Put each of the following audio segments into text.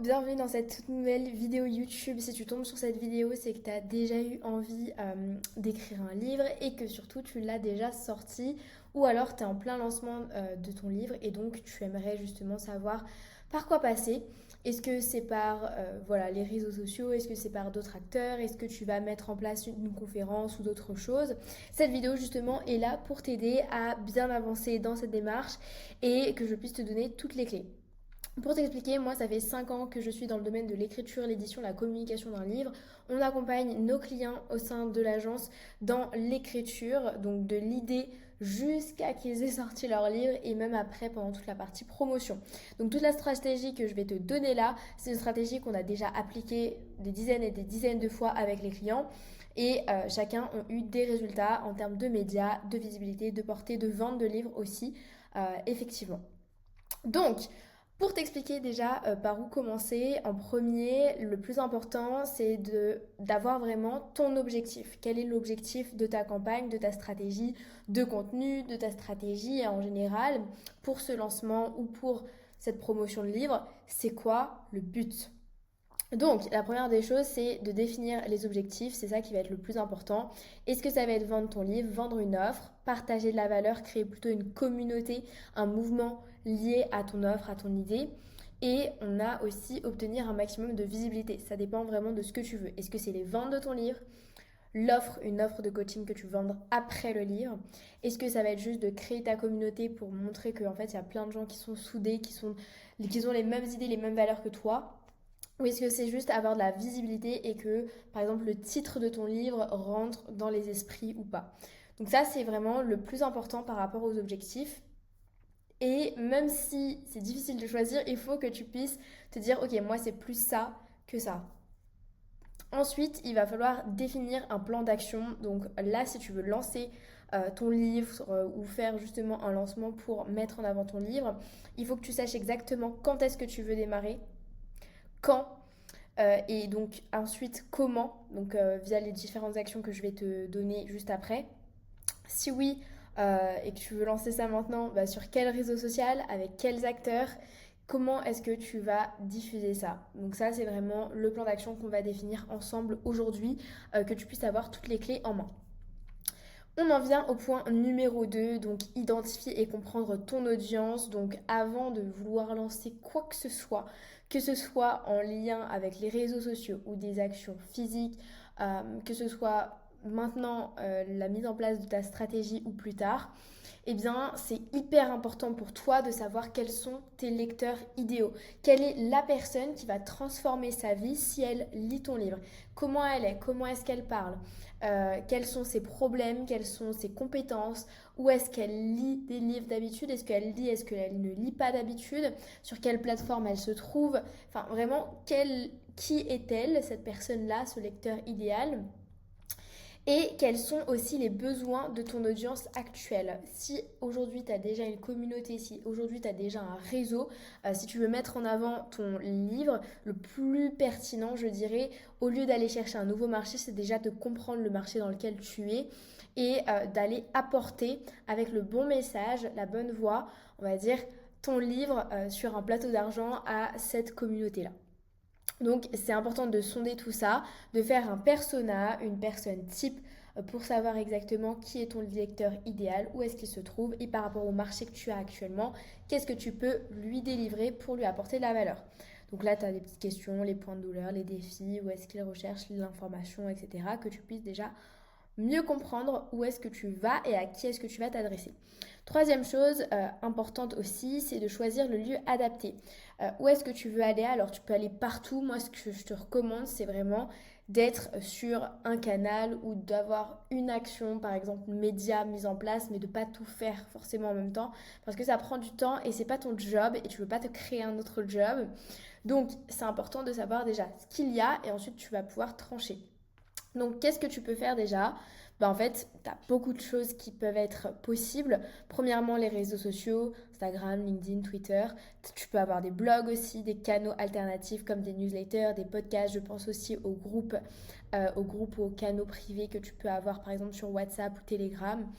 bienvenue dans cette toute nouvelle vidéo YouTube. Si tu tombes sur cette vidéo, c'est que tu as déjà eu envie d'écrire un livre et que surtout tu l'as déjà sorti ou alors tu es en plein lancement de ton livre et donc tu aimerais justement savoir par quoi passer. Est-ce que c'est par les réseaux sociaux? Est-ce que c'est par d'autres acteurs? Est-ce que tu vas mettre en place une conférence ou d'autres choses? Cette vidéo justement est là pour t'aider à bien avancer dans cette démarche et que je puisse te donner toutes les clés. Pour t'expliquer, moi ça fait 5 ans que je suis dans le domaine de l'écriture, l'édition, la communication d'un livre. On accompagne nos clients au sein de l'agence dans l'écriture, donc de l'idée jusqu'à qu'ils aient sorti leur livre et même après pendant toute la partie promotion. Donc toute la stratégie que je vais te donner là, c'est une stratégie qu'on a déjà appliquée des dizaines et des dizaines de fois avec les clients. Et chacun ont eu des résultats en termes de médias, de visibilité, de portée, de vente de livres aussi, effectivement. Donc, pour t'expliquer déjà par où commencer, en premier, le plus important, c'est d'avoir vraiment ton objectif. Quel est l'objectif de ta campagne, de ta stratégie de contenu, de ta stratégie en général pour ce lancement ou pour cette promotion de livre? C'est quoi le but? Donc, la première des choses, c'est de définir les objectifs. C'est ça qui va être le plus important. Est-ce que ça va être vendre ton livre, vendre une offre, partager de la valeur, créer plutôt une communauté, un mouvement lié à ton offre, à ton idée? Et on a aussi obtenir un maximum de visibilité. Ça dépend vraiment de ce que tu veux. Est-ce que c'est les ventes de ton livre, l'offre, une offre de coaching que tu veux vendre après le livre? Est-ce que ça va être juste de créer ta communauté pour montrer qu'en fait, il y a plein de gens qui sont soudés, qui ont les mêmes idées, les mêmes valeurs que toi? Ou est-ce que c'est juste avoir de la visibilité et que, par exemple, le titre de ton livre rentre dans les esprits ou pas? Donc ça, c'est vraiment le plus important par rapport aux objectifs. Et même si c'est difficile de choisir, il faut que tu puisses te dire, ok, moi, c'est plus ça que ça. Ensuite, il va falloir définir un plan d'action. Donc là, si tu veux lancer ton livre ou faire justement un lancement pour mettre en avant ton livre, il faut que tu saches exactement quand est-ce que tu veux démarrer, quand et donc ensuite comment, donc via les différentes actions que je vais te donner juste après. Si oui, et que tu veux lancer ça maintenant, bah, sur quel réseau social, avec quels acteurs, comment est-ce que tu vas diffuser ça? Donc ça, c'est vraiment le plan d'action qu'on va définir ensemble aujourd'hui, que tu puisses avoir toutes les clés en main. On en vient au point numéro 2, donc identifier et comprendre ton audience. Donc avant de vouloir lancer quoi que ce soit en lien avec les réseaux sociaux ou des actions physiques, que ce soit maintenant la mise en place de ta stratégie ou plus tard, eh bien, c'est hyper important pour toi de savoir quels sont tes lecteurs idéaux. Quelle est la personne qui va transformer sa vie si elle lit ton livre? Comment elle est? Comment est-ce qu'elle parle? Quels sont ses problèmes? Quelles sont ses compétences? Où est-ce qu'elle lit des livres d'habitude? Est-ce qu'elle lit? Est-ce qu'elle ne lit pas d'habitude? Sur quelle plateforme elle se trouve? Enfin, vraiment, qui est-elle, cette personne-là, ce lecteur idéal? Et quels sont aussi les besoins de ton audience actuelle. Si aujourd'hui tu as déjà une communauté, si aujourd'hui tu as déjà un réseau, si tu veux mettre en avant ton livre, le plus pertinent, je dirais, au lieu d'aller chercher un nouveau marché, c'est déjà de comprendre le marché dans lequel tu es et d'aller apporter avec le bon message, la bonne voix, on va dire, ton livre sur un plateau d'argent à cette communauté-là. Donc c'est important de sonder tout ça, de faire un persona, une personne type pour savoir exactement qui est ton lecteur idéal, où est-ce qu'il se trouve et par rapport au marché que tu as actuellement, qu'est-ce que tu peux lui délivrer pour lui apporter de la valeur. Donc là, tu as des petites questions, les points de douleur, les défis, où est-ce qu'il recherche l'information, etc. Que tu puisses déjà mieux comprendre où est-ce que tu vas et à qui est-ce que tu vas t'adresser. Troisième chose importante aussi, c'est de choisir le lieu adapté. Où est-ce que tu veux aller? Alors tu peux aller partout. Moi, ce que je te recommande, c'est vraiment d'être sur un canal ou d'avoir une action, par exemple média mise en place, mais de pas tout faire forcément en même temps, parce que ça prend du temps et c'est pas ton job et tu veux pas te créer un autre job. Donc c'est important de savoir déjà ce qu'il y a et ensuite tu vas pouvoir trancher. Donc, qu'est-ce que tu peux faire déjà? En fait, tu as beaucoup de choses qui peuvent être possibles. Premièrement, les réseaux sociaux, Instagram, LinkedIn, Twitter. Tu peux avoir des blogs aussi, des canaux alternatifs comme des newsletters, des podcasts. Je pense aussi aux canaux privés que tu peux avoir par exemple sur WhatsApp ou Telegram.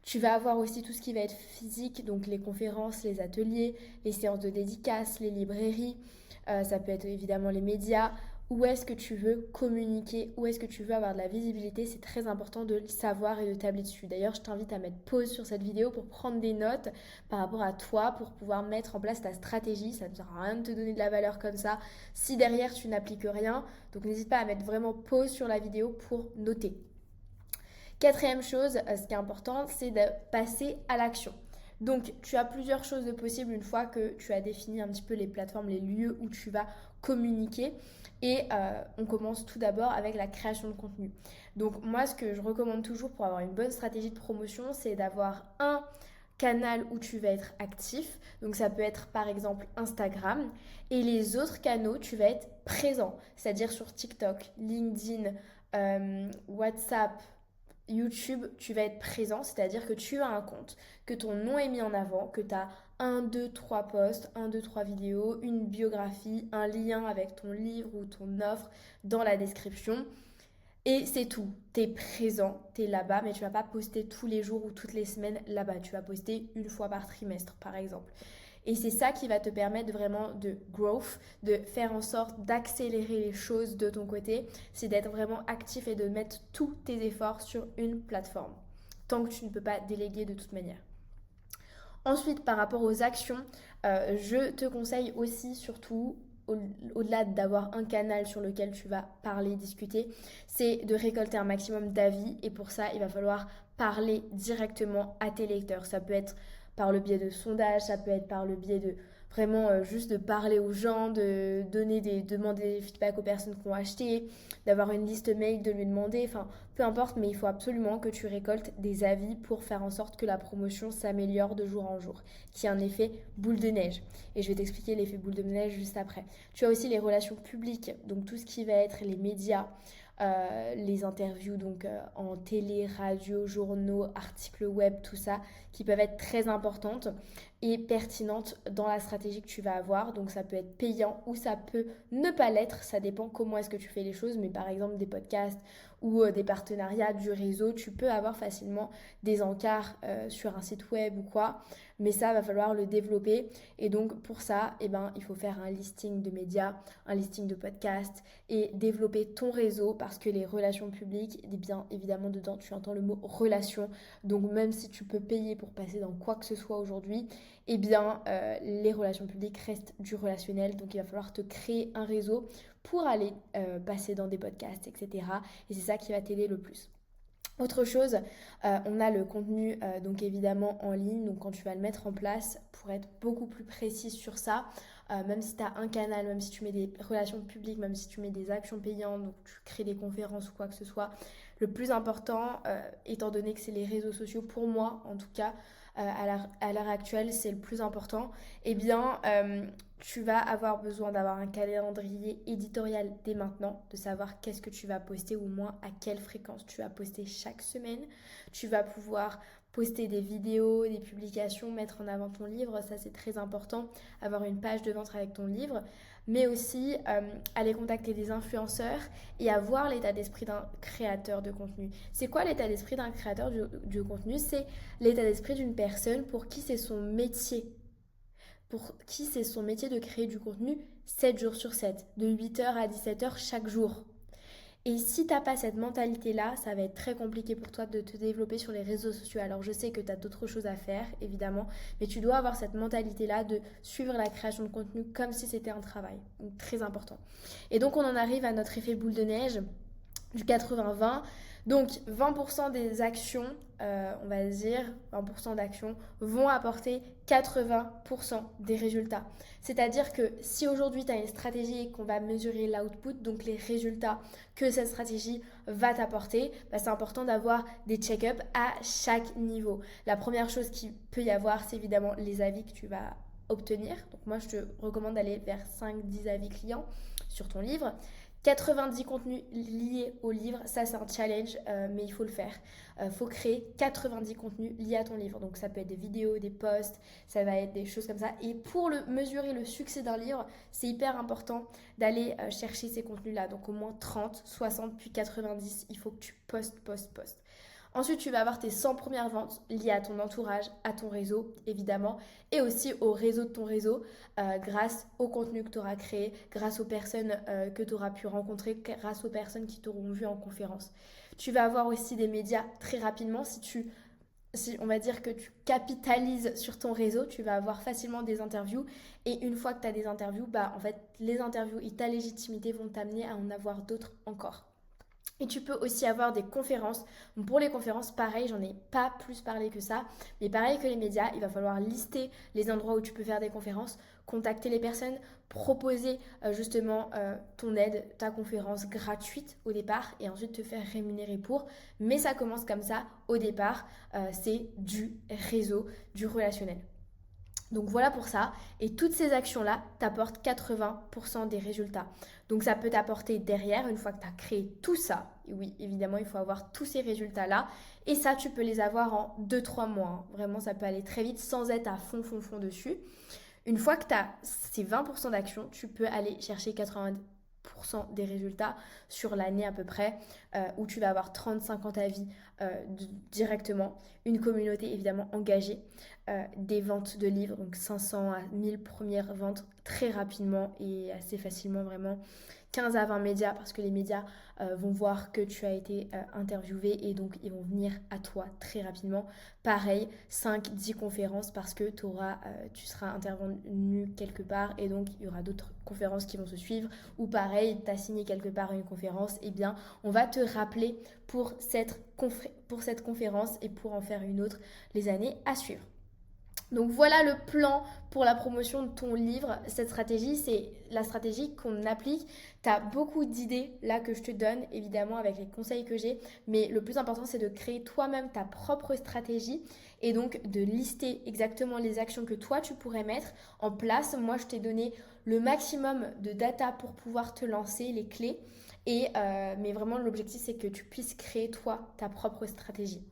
Tu vas avoir aussi tout ce qui va être physique, donc les conférences, les ateliers, les séances de dédicaces, les librairies. ça peut être évidemment les médias. Où est-ce que tu veux communiquer, où est-ce que tu veux avoir de la visibilité, c'est très important de le savoir et de tabler dessus. D'ailleurs, je t'invite à mettre pause sur cette vidéo pour prendre des notes par rapport à toi, pour pouvoir mettre en place ta stratégie. Ça ne sert à rien de te donner de la valeur comme ça si derrière tu n'appliques rien. Donc n'hésite pas à mettre vraiment pause sur la vidéo pour noter. Quatrième chose, ce qui est important, c'est de passer à l'action. Donc, tu as plusieurs choses de possibles une fois que tu as défini un petit peu les plateformes, les lieux où tu vas communiquer. Et on commence tout d'abord avec la création de contenu. Donc, moi, ce que je recommande toujours pour avoir une bonne stratégie de promotion, c'est d'avoir un canal où tu vas être actif. Donc, ça peut être par exemple Instagram. Et les autres canaux, tu vas être présent. C'est-à-dire sur TikTok, LinkedIn, WhatsApp, YouTube, tu vas être présent, c'est-à-dire que tu as un compte, que ton nom est mis en avant, que tu as 1, 2, 3 posts, 1, 2, 3 vidéos, une biographie, un lien avec ton livre ou ton offre dans la description. Et c'est tout. Tu es présent, tu es là-bas, mais tu vas pas poster tous les jours ou toutes les semaines là-bas. Tu vas poster une fois par trimestre, par exemple. Et c'est ça qui va te permettre vraiment de growth, de faire en sorte d'accélérer les choses de ton côté. C'est d'être vraiment actif et de mettre tous tes efforts sur une plateforme. Tant que tu ne peux pas déléguer de toute manière. Ensuite, par rapport aux actions, je te conseille aussi, surtout, au-delà d'avoir un canal sur lequel tu vas parler, discuter, c'est de récolter un maximum d'avis. Et pour ça, il va falloir parler directement à tes lecteurs. Ça peut être par le biais de sondages, ça peut être par le biais de vraiment juste de parler aux gens, de demander des feedbacks aux personnes qui ont acheté, d'avoir une liste mail, de lui demander, enfin peu importe, mais il faut absolument que tu récoltes des avis pour faire en sorte que la promotion s'améliore de jour en jour, qui a un effet boule de neige. Et je vais t'expliquer l'effet boule de neige juste après. Tu as aussi les relations publiques, donc tout ce qui va être les médias, les interviews donc en télé, radio, journaux, articles web, tout ça, qui peuvent être très importantes et pertinentes dans la stratégie que tu vas avoir. Donc ça peut être payant ou ça peut ne pas l'être, ça dépend comment est-ce que tu fais les choses, mais par exemple des podcasts ou des partenariats, du réseau, tu peux avoir facilement des encarts sur un site web ou quoi, mais ça va falloir le développer. Et donc pour ça, eh ben, il faut faire un listing de médias, un listing de podcasts et développer ton réseau, parce que les relations publiques, eh bien évidemment dedans tu entends le mot relation, donc même si tu peux payer pour passer dans quoi que ce soit aujourd'hui, eh bien les relations publiques restent du relationnel, donc il va falloir te créer un réseau pour aller passer dans des podcasts, etc. Et c'est ça qui va t'aider le plus. Autre chose, on a le contenu donc évidemment en ligne, donc quand tu vas le mettre en place pour être beaucoup plus précis sur ça, même si tu as un canal, même si tu mets des relations publiques, même si tu mets des actions payantes, donc tu crées des conférences ou quoi que ce soit, le plus important, étant donné que c'est les réseaux sociaux, pour moi en tout cas, à l'heure actuelle, c'est le plus important, eh bien, tu vas avoir besoin d'avoir un calendrier éditorial dès maintenant, de savoir qu'est-ce que tu vas poster, ou au moins à quelle fréquence tu vas poster chaque semaine. Tu vas pouvoir poster des vidéos, des publications, mettre en avant ton livre, ça c'est très important, avoir une page de vente avec ton livre, mais aussi aller contacter des influenceurs et avoir l'état d'esprit d'un créateur de contenu. C'est quoi l'état d'esprit d'un créateur de contenu? C'est l'état d'esprit d'une personne pour qui c'est son métier. Pour qui c'est son métier de créer du contenu 7 jours sur 7, de 8h à 17h chaque jour. Et si t'as pas cette mentalité-là, ça va être très compliqué pour toi de te développer sur les réseaux sociaux. Alors je sais que tu as d'autres choses à faire, évidemment, mais tu dois avoir cette mentalité-là de suivre la création de contenu comme si c'était un travail. Donc très important. Et donc on en arrive à notre effet boule de neige du 80-20. Donc 20% des actions, on va dire, 20% d'actions vont apporter 80% des résultats. C'est-à-dire que si aujourd'hui tu as une stratégie et qu'on va mesurer l'output, donc les résultats que cette stratégie va t'apporter, bah c'est important d'avoir des check-ups à chaque niveau. La première chose qu'il peut y avoir, c'est évidemment les avis que tu vas obtenir. Donc moi, je te recommande d'aller vers 5-10 avis clients sur ton livre. 90 contenus liés au livre, ça c'est un challenge, mais il faut le faire. Il faut créer 90 contenus liés à ton livre. Donc ça peut être des vidéos, des posts, ça va être des choses comme ça. Et pour mesurer le succès d'un livre, c'est hyper important d'aller chercher ces contenus-là. Donc au moins 30, 60, puis 90, il faut que tu postes. Ensuite, tu vas avoir tes 100 premières ventes liées à ton entourage, à ton réseau, évidemment, et aussi au réseau de ton réseau, grâce au contenu que tu auras créé, grâce aux personnes que tu auras pu rencontrer, grâce aux personnes qui t'auront vu en conférence. Tu vas avoir aussi des médias très rapidement. Si on va dire que tu capitalises sur ton réseau, tu vas avoir facilement des interviews. Et une fois que tu as des interviews, bah en fait, les interviews et ta légitimité vont t'amener à en avoir d'autres encore. Et tu peux aussi avoir des conférences. Pour les conférences, pareil, j'en ai pas plus parlé que ça. Mais pareil que les médias, il va falloir lister les endroits où tu peux faire des conférences, contacter les personnes, proposer justement ton aide, ta conférence gratuite au départ et ensuite te faire rémunérer pour. Mais ça commence comme ça au départ. C'est du réseau, du relationnel. Donc voilà pour ça. Et toutes ces actions-là t'apportent 80% des résultats. Donc ça peut t'apporter derrière, une fois que tu as créé tout ça, et oui, évidemment, il faut avoir tous ces résultats-là. Et ça, tu peux les avoir en 2-3 mois. Vraiment, ça peut aller très vite sans être à fond dessus. Une fois que tu as ces 20% d'actions, tu peux aller chercher 80% des résultats sur l'année à peu près, où tu vas avoir 30-50 avis directement, une communauté évidemment engagée, des ventes de livres, donc 500 à 1000 premières ventes très rapidement et assez facilement, vraiment 15 à 20 médias, parce que les médias vont voir que tu as été interviewé et donc ils vont venir à toi très rapidement. Pareil, 5-10 conférences parce que tu seras intervenu quelque part et donc il y aura d'autres conférences qui vont se suivre. Ou pareil, tu as signé quelque part une conférence, et bien on va te rappeler pour cette conférence et pour en faire une autre les années à suivre. Donc voilà le plan pour la promotion de ton livre. Cette stratégie, c'est la stratégie qu'on applique. Tu as beaucoup d'idées là que je te donne, évidemment, avec les conseils que j'ai. Mais le plus important, c'est de créer toi-même ta propre stratégie et donc de lister exactement les actions que toi, tu pourrais mettre en place. Moi, je t'ai donné le maximum de data pour pouvoir te lancer, les clés. Mais vraiment, l'objectif, c'est que tu puisses créer toi ta propre stratégie.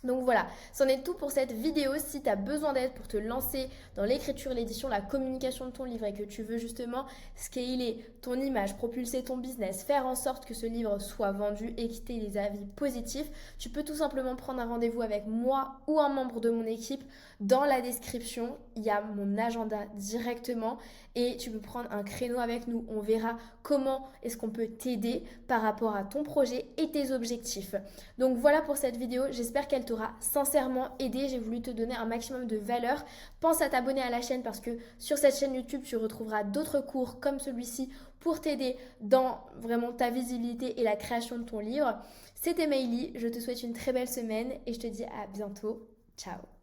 Donc voilà, c'en est tout pour cette vidéo. Si tu as besoin d'aide pour te lancer dans l'écriture, l'édition, la communication de ton livre et que tu veux justement scaler ton image, propulser ton business, faire en sorte que ce livre soit vendu et qu'il ait des avis positifs, tu peux tout simplement prendre un rendez-vous avec moi ou un membre de mon équipe. Dans la description, il y a mon agenda directement et tu peux prendre un créneau avec nous. On verra comment est-ce qu'on peut t'aider par rapport à ton projet et tes objectifs. Donc voilà pour cette vidéo, j'espère qu'elle t'aura sincèrement aidé. J'ai voulu te donner un maximum de valeur. Pense à t'abonner à la chaîne parce que sur cette chaîne YouTube, tu retrouveras d'autres cours comme celui-ci pour t'aider dans vraiment ta visibilité et la création de ton livre. C'était Meili, je te souhaite une très belle semaine et je te dis à bientôt. Ciao.